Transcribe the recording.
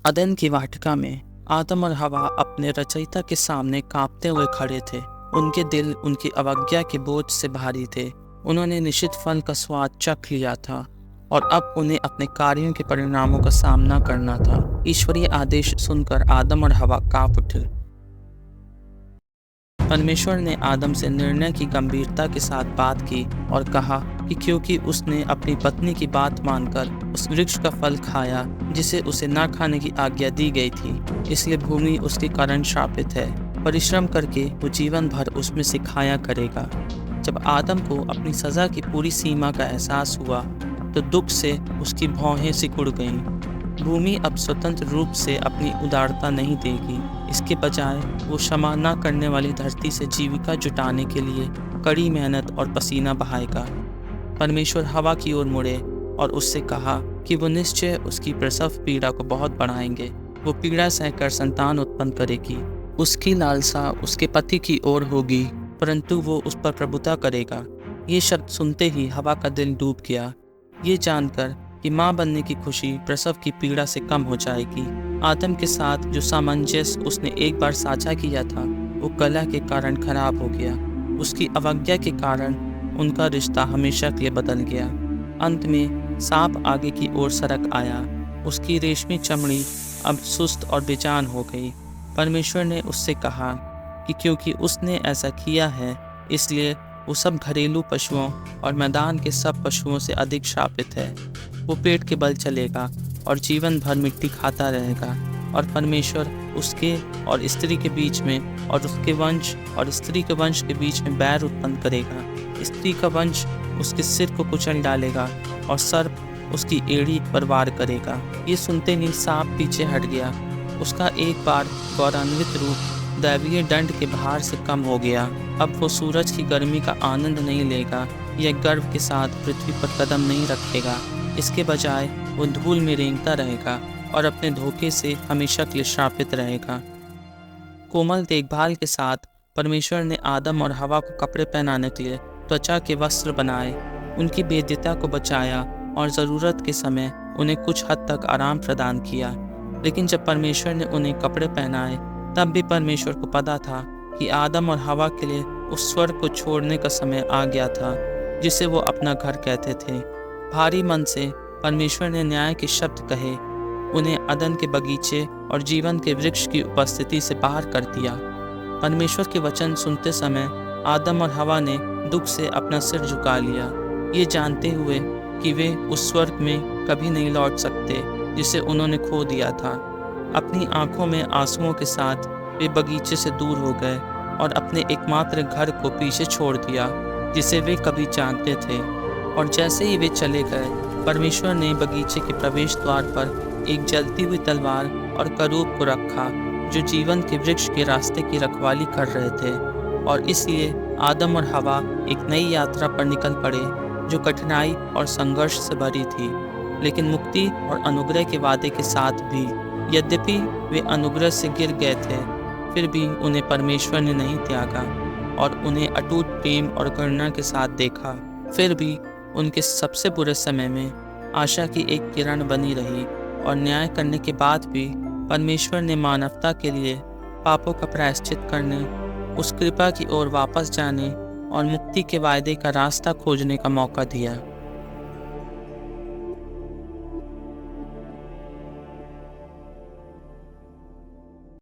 अदन की वाटिका में आदम और हवा अपने रचयिता के सामने कांपते हुए खड़े थे। उनके दिल उनकी अवज्ञा के बोझ से भारी थे। उन्होंने निषिद्ध फल का स्वाद चख लिया था और अब उन्हें अपने कार्यों के परिणामों का सामना करना था। ईश्वरीय आदेश सुनकर आदम और हवा कांप उठे। परमेश्वर ने आदम से निर्णय की गंभीरता के साथ बात की और कहा कि क्योंकि उसने अपनी पत्नी की बात मानकर उस वृक्ष का फल खाया जिसे उसे न खाने की आज्ञा दी गई थी, इसलिए भूमि उसके कारण श्रापित है। परिश्रम करके वो जीवन भर उसमें से खाया करेगा। जब आदम को अपनी सज़ा की पूरी सीमा का एहसास हुआ तो दुख से उसकी भौहें सिकुड़ गईं। भूमि अब स्वतंत्र रूप से अपनी उदारता नहीं देगी। इसके बजाय वो क्षमा न करने वाली धरती से जीविका जुटाने के लिए कड़ी मेहनत और पसीना बहाएगा। परमेश्वर हवा की ओर मुड़े और उससे कहा कि वो निश्चय उसकी प्रसव पीड़ा को बहुत बढ़ाएंगे। वो पीड़ा सहकर संतान उत्पन्न करेगी। उसकी लालसा उसके पति की ओर होगी, परंतु वो उस पर प्रभुता करेगा। ये शब्द सुनते ही हवा का दिल डूब गया, ये जानकर कि माँ बनने की खुशी प्रसव की पीड़ा से कम हो जाएगी। आदम के साथ जो सामंजस्य उसने एक बार साझा किया था वो कलह के कारण खराब हो गया। उसकी अवज्ञा के कारण उनका रिश्ता हमेशा के लिए बदल गया। अंत में सांप आगे की ओर सरक आया। उसकी रेशमी चमड़ी अब सुस्त और बेजान हो गई। परमेश्वर ने उससे कहा कि क्योंकि उसने ऐसा किया है इसलिए वो सब घरेलू पशुओं और मैदान के सब पशुओं से अधिक श्रापित है। वो पेट के बल चलेगा और जीवन भर मिट्टी खाता रहेगा। और परमेश्वर उसके और स्त्री के बीच में और उसके वंश और स्त्री के वंश के बीच में बैर उत्पन्न करेगा। स्त्री का वंश उसके सिर को कुचल डालेगा और सर्प उसकी एड़ी पर वार करेगा। ये सुनते ही सांप पीछे हट गया। उसका एक बार गौरवान्वित रूप दैवीय दंड के भार से कम हो गया। अब वो सूरज की गर्मी का आनंद नहीं लेगा या गर्व के साथ पृथ्वी पर कदम नहीं रखेगा। इसके बजाय वो धूल में रेंगता रहेगा और अपने धोखे से हमेशा के लिए श्रापित रहेगा। कोमल देखभाल के साथ परमेश्वर ने आदम और हवा को कपड़े पहनाने के लिए त्वचा के वस्त्र बनाए, उनकी भेद्यता को बचाया और ज़रूरत के समय उन्हें कुछ हद तक आराम प्रदान किया। लेकिन जब परमेश्वर ने उन्हें कपड़े पहनाए तब भी परमेश्वर को पता था कि आदम और हवा के लिए उस स्वर्ग को छोड़ने का समय आ गया था जिसे वो अपना घर कहते थे। भारी मन से परमेश्वर ने न्याय के शब्द कहे, उन्हें अदन के बगीचे और जीवन के वृक्ष की उपस्थिति से बाहर कर दिया। परमेश्वर के वचन सुनते समय आदम और हवा ने दुख से अपना सिर झुका लिया, ये जानते हुए कि वे उस स्वर्ग में कभी नहीं लौट सकते जिसे उन्होंने खो दिया था। अपनी आंखों में आंसुओं के साथ वे बगीचे से दूर हो गए और अपने एकमात्र घर को पीछे छोड़ दिया जिसे वे कभी जानते थे। और जैसे ही वे चले गए, परमेश्वर ने बगीचे के प्रवेश द्वार पर एक जलती हुई तलवार और करूब को रखा जो जीवन के वृक्ष के रास्ते की रखवाली कर रहे थे। और इसलिए आदम और हवा एक नई यात्रा पर निकल पड़े जो कठिनाई और संघर्ष से भरी थी, लेकिन मुक्ति और अनुग्रह के वादे के साथ भी। यद्यपि वे अनुग्रह से गिर गए थे, फिर भी उन्हें परमेश्वर ने नहीं त्यागा और उन्हें अटूट प्रेम और करुणा के साथ देखा। फिर भी उनके सबसे बुरे समय में आशा की एक किरण बनी रही और न्याय करने के बाद भी परमेश्वर ने मानवता के लिए पापों का प्रायश्चित करने, उस कृपा की ओर वापस जाने और मुक्ति के वायदे का रास्ता खोजने का मौका दिया।